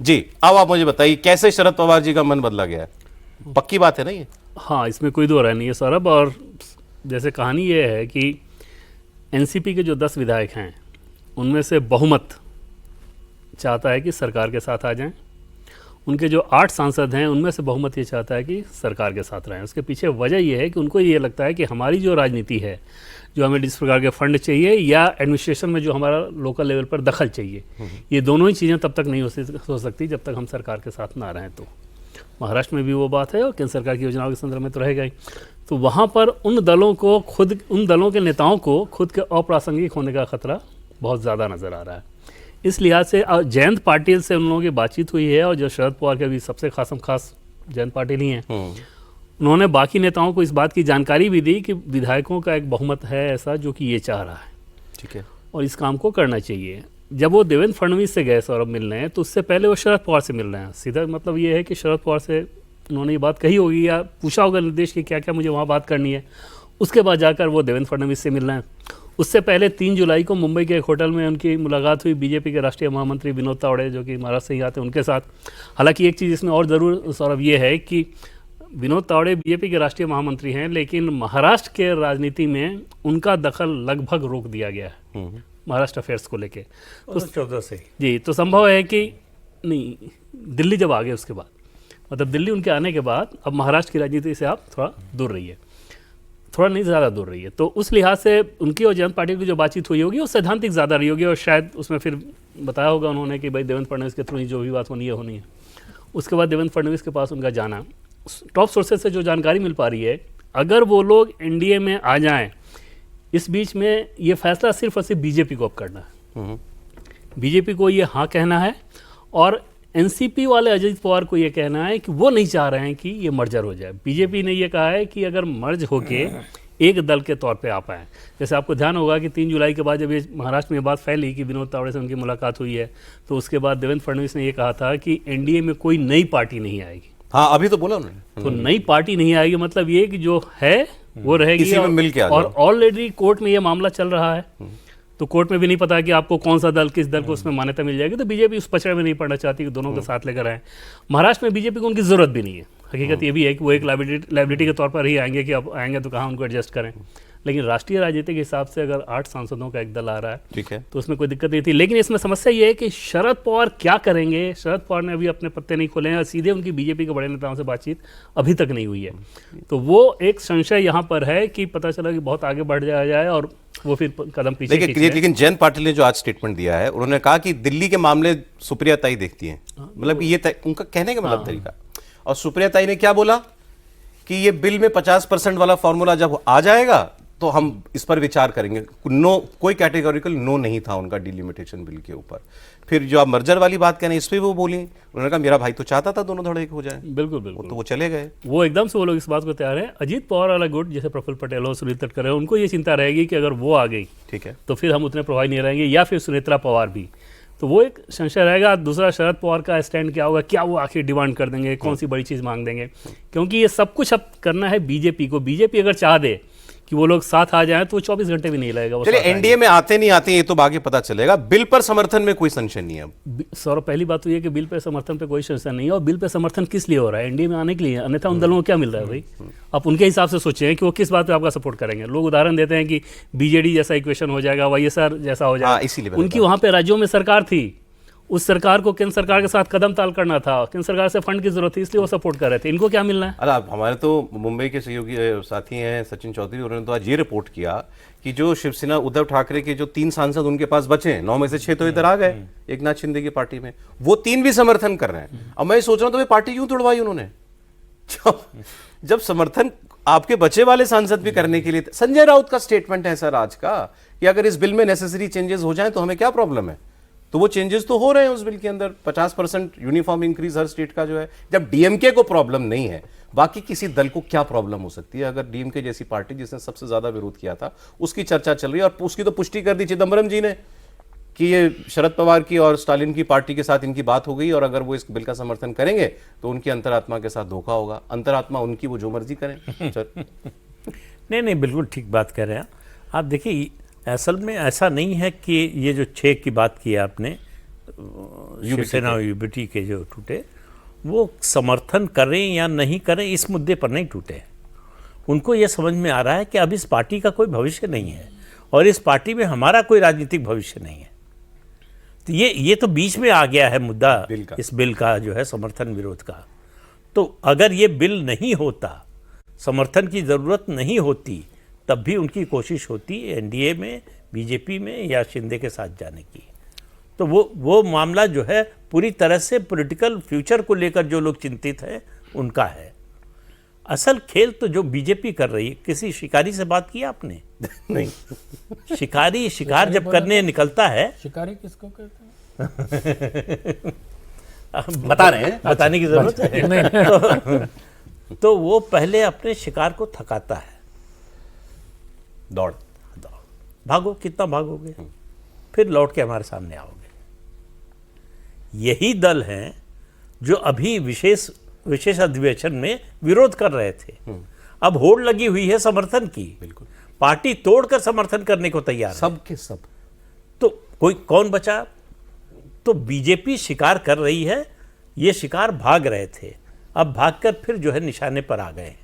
जी, अब आप मुझे बताइए कैसे शरद पवार जी का मन बदला गया है? पक्की बात है ना ये? हाँ, इसमें कोई दो राय नहीं है सौरभ। और जैसे कहानी ये है कि एनसीपी के जो 10 विधायक हैं उनमें से बहुमत चाहता है कि सरकार के साथ आ जाएं। उनके जो 8 सांसद हैं उनमें से बहुमत ये चाहता है कि सरकार के साथ रहें। उसके पीछे वजह ये है कि उनको ये लगता है कि हमारी जो राजनीति है, जो हमें जिस प्रकार के फंड चाहिए या एडमिनिस्ट्रेशन में जो हमारा लोकल लेवल पर दखल चाहिए, ये दोनों ही चीज़ें तब तक नहीं हो सकती जब तक हम सरकार के साथ ना रहें। तो महाराष्ट्र में भी वो बात है और केंद्र सरकार की योजनाओं के संदर्भ में तो रहेगा ही। तो वहाँ पर उन दलों के नेताओं को खुद के अप्रासंगिक होने का खतरा बहुत ज़्यादा नज़र आ रहा है। इस लिहाज से जयंत पाटिल से उन लोगों की बातचीत हुई है और जो शरद पवार के भी सबसे खास जयंत पाटिल ही हैं, उन्होंने बाकी नेताओं को इस बात की जानकारी भी दी कि विधायकों का एक बहुमत है ऐसा जो कि ये चाह रहा है, ठीक है, और इस काम को करना चाहिए। जब वो देवेंद्र फडणवीस से गए सौरभ मिलने हैं, तो उससे पहले वो शरद पवार से मिल रहे हैं। सीधा मतलब ये है कि शरद पवार से उन्होंने ये बात कही होगी या पूछा होगा निर्देश कि क्या क्या मुझे वहाँ बात करनी है। उसके बाद जाकर वो देवेंद्र फडणवीस से मिल रहे हैं। उससे पहले 3 जुलाई को मुंबई के एक होटल में उनकी मुलाकात हुई बीजेपी के राष्ट्रीय महामंत्री विनोद तावड़े, जो कि महाराष्ट्र से ही आते हैं, उनके साथ। हालांकि एक चीज़ इसमें और ज़रूर सौरभ ये है कि विनोद तावड़े बीजेपी के राष्ट्रीय महामंत्री हैं, लेकिन महाराष्ट्र के राजनीति में उनका दखल लगभग रोक दिया गया है महाराष्ट्र अफेयर्स को लेके। तो 14 से जी, तो संभव है कि नहीं, दिल्ली जब आ गए उसके बाद, मतलब दिल्ली उनके आने के बाद अब महाराष्ट्र की राजनीति से आप थोड़ा दूर रहिए, थोड़ा नहीं ज़्यादा दूर रही है। तो उस लिहाज से उनकी और जयंत पाटिल की जो बातचीत हुई होगी वो सैद्धांतिक ज़्यादा रही होगी, और शायद उसमें फिर बताया होगा उन्होंने कि भाई देवेंद्र फडणवीस के थ्रू ही जो भी बात होनी है। उसके बाद देवेंद्र फडणवीस के पास उनका जाना, टॉप सोर्सेज से जो जानकारी मिल पा रही है, अगर वो लोग एनडीए में आ जाएं, इस बीच में ये फैसला सिर्फ और सिर्फ बीजेपी को अब करना है। बीजेपी को ये हाँ कहना है, और एनसीपी वाले अजित पवार को ये कहना है कि वो नहीं चाह रहे हैं कि ये मर्जर हो जाए। बीजेपी ने ये कहा है कि अगर मर्ज होके एक दल के तौर पे आ पाए, जैसे आपको ध्यान होगा कि 3 जुलाई के बाद जब ये महाराष्ट्र में ये बात फैली कि विनोद तावड़े से उनकी मुलाकात हुई है, तो उसके बाद देवेंद्र फडणवीस ने ये कहा था कि एनडीए में कोई नई पार्टी नहीं आएगी। हाँ, अभी तो बोला उन्होंने। तो नई पार्टी नहीं आएगी मतलब ये कि जो है वो रहेगी, किसी में मिल के आ और जाओ। ऑलरेडी कोर्ट में ये मामला चल रहा है, तो कोर्ट में भी नहीं पता कि आपको कौन सा दल, किस दल को उसमें मान्यता मिल जाएगी। तो बीजेपी उस पचड़े में नहीं पड़ना चाहती कि दोनों को साथ लेकर आए। महाराष्ट्र में बीजेपी को उनकी जरूरत भी नहीं है। हकीकत ये भी है कि वो एक लाइबिलिटी के तौर पर ही आएंगे कि अब आएंगे तो कहाँ उनको एडजस्ट करें। लेकिन राष्ट्रीय राजनीति के हिसाब से अगर 8 सांसदों का एक दल आ रहा है, ठीक है, तो उसमें कोई दिक्कत नहीं थी। लेकिन इसमें समस्या ये है कि शरद पवार क्या करेंगे। शरद पवार ने अभी अपने पत्ते नहीं खोले हैं और सीधे उनकी बीजेपी के बड़े नेताओं से बातचीत अभी तक नहीं हुई है। तो वो एक संशय यहाँ पर है कि पता चला कि बहुत आगे बढ़ जाया जाए और वो फिर कदम पीछे खींच लें। लेकिन जयंत पाटिल ने जो आज स्टेटमेंट दिया है, उन्होंने कहा कि दिल्ली के मामले सुप्रिया ताई देखती हैं। मतलब कि ये उनका कहने का मतलब तरीका। और सुप्रिया ताई ने क्या बोला कि ये बिल में 50% वाला फॉर्मूला जब आ जाएगा तो हम इस पर विचार करेंगे। नो, कोई कैटेगोरिकल नो नहीं था उनका डिलिमिटेशन बिल के ऊपर। फिर जो आप मर्जर वाली बात करें, इस पर वो बोली, उन्होंने कहा मेरा भाई तो चाहता था दोनों धड़े एक हो जाए। बिल्कुल बिल्कुल, तो वो चले गए। वो एकदम से वो लोग इस बात को तैयार है। अजीत पवार वाला गुट, जैसे प्रफुल्ल पटेल हो, सुनील तटकरे हो, उनको ये चिंता रहेगी कि अगर वो आ गई, ठीक है, तो फिर हम उतने प्रभावी नहीं रहेंगे, या फिर सुनेत्रा पवार भी। तो वो एक संशय रहेगा। दूसरा, शरद पवार का स्टैंड क्या होगा, क्या वो आखिर डिमांड कर देंगे, कौन सी बड़ी चीज़ मांग देंगे, क्योंकि ये सब कुछ अब करना है बीजेपी को। बीजेपी अगर चाह दे कि वो लोग साथ आ जाएं तो 24 घंटे भी नहीं लगेगा। चलिए, एनडीए में आते नहीं आते ये तो आगे पता चलेगा। बिल पर समर्थन में कोई संशय नहीं है। सौरभ, पहली बात तो ये कि बिल पे समर्थन पे कोई संशय नहीं है। और बिल पे समर्थन किस लिए हो रहा है? एनडीए में आने के लिए। अन्यथा उन दलों को क्या मिल रहा है भाई? आप उनके हिसाब से सोचें कि वो किस बात पे आपका सपोर्ट करेंगे। लोग उदाहरण देते हैं कि बीजेडी जैसा इक्वेशन हो जाएगा, वाईएसआर जैसा हो जाएगा। इसीलिए उनकी वहाँ पे राज्यों में सरकार थी, उस सरकार को केंद्र सरकार के साथ कदम ताल करना था, केंद्र सरकार से फंड की जरूरत थी, इसलिए वो सपोर्ट कर रहे थे। इनको क्या मिलना है? अरे, हमारे तो मुंबई के सहयोगी साथी हैं सचिन चौधरी, उन्होंने तो आज ये रिपोर्ट किया कि जो शिवसेना उद्धव ठाकरे के जो 3 सांसद उनके पास बचे हैं, 9 में से 6 तो इधर आ गए एकनाथ शिंदे की पार्टी में, वो 3 भी समर्थन कर रहे हैं। अब मैं सोच रहा हूं तो ये पार्टी क्यों तोड़वाई उन्होंने? जब समर्थन आपके बचे वाले सांसद भी करने के लिए। संजय राउत का स्टेटमेंट है सर आज का कि अगर इस बिल में नेसेसरी चेंजेस हो जाएं तो हमें क्या प्रॉब्लम है। तो वो चेंजेस तो हो रहे हैं उस बिल के अंदर। 50% यूनिफॉर्म इंक्रीज हर स्टेट का जो है। जब डीएमके को प्रॉब्लम नहीं है, बाकी किसी दल को क्या प्रॉब्लम हो सकती है? अगर डीएमके जैसी पार्टी जिसने सबसे ज्यादा विरोध किया था, उसकी चर्चा चल रही है, और उसकी तो पुष्टि कर दी चिदम्बरम जी ने कि ये शरद पवार की और स्टालिन की पार्टी के साथ इनकी बात हो गई, और अगर वो इस बिल का समर्थन करेंगे तो उनकी अंतरात्मा के साथ धोखा होगा। अंतरात्मा उनकी, वो जो मर्जी करें। नहीं, बिल्कुल ठीक बात कह रहे हैं आप। देखिए, असल में ऐसा नहीं है कि ये जो 6 की बात की है आपने, शिवसेना और यूबीटी के जो टूटे, वो समर्थन करें या नहीं करें इस मुद्दे पर नहीं टूटे हैं। उनको ये समझ में आ रहा है कि अब इस पार्टी का कोई भविष्य नहीं है और इस पार्टी में हमारा कोई राजनीतिक भविष्य नहीं है। तो ये तो बीच में आ गया है मुद्दा इस बिल का जो है समर्थन विरोध का। तो अगर ये बिल नहीं होता, समर्थन की ज़रूरत नहीं होती, तब भी उनकी कोशिश होती एनडीए में, बीजेपी में या शिंदे के साथ जाने की। तो वो मामला जो है पूरी तरह से पॉलिटिकल फ्यूचर को लेकर जो लोग चिंतित हैं उनका है। असल खेल तो जो बीजेपी कर रही है, किसी शिकारी से बात की आपने? नहीं। शिकार जब करने निकलता है, शिकारी किसको कहते हैं? बता रहे हैं, बताने की जरूरत है। तो वो पहले अपने शिकार को थकाता है। दौड़ भागो, कितना भागोगे, फिर लौट के हमारे सामने आओगे। यही दल हैं जो अभी विशेष अधिवेशन में विरोध कर रहे थे। अब होड़ लगी हुई है समर्थन की, बिल्कुल पार्टी तोड़कर समर्थन करने को तैयार है। सब के सब। तो कौन बचा? तो बीजेपी शिकार कर रही है, ये शिकार भाग रहे थे, अब भागकर फिर जो है निशाने पर आ गए हैं।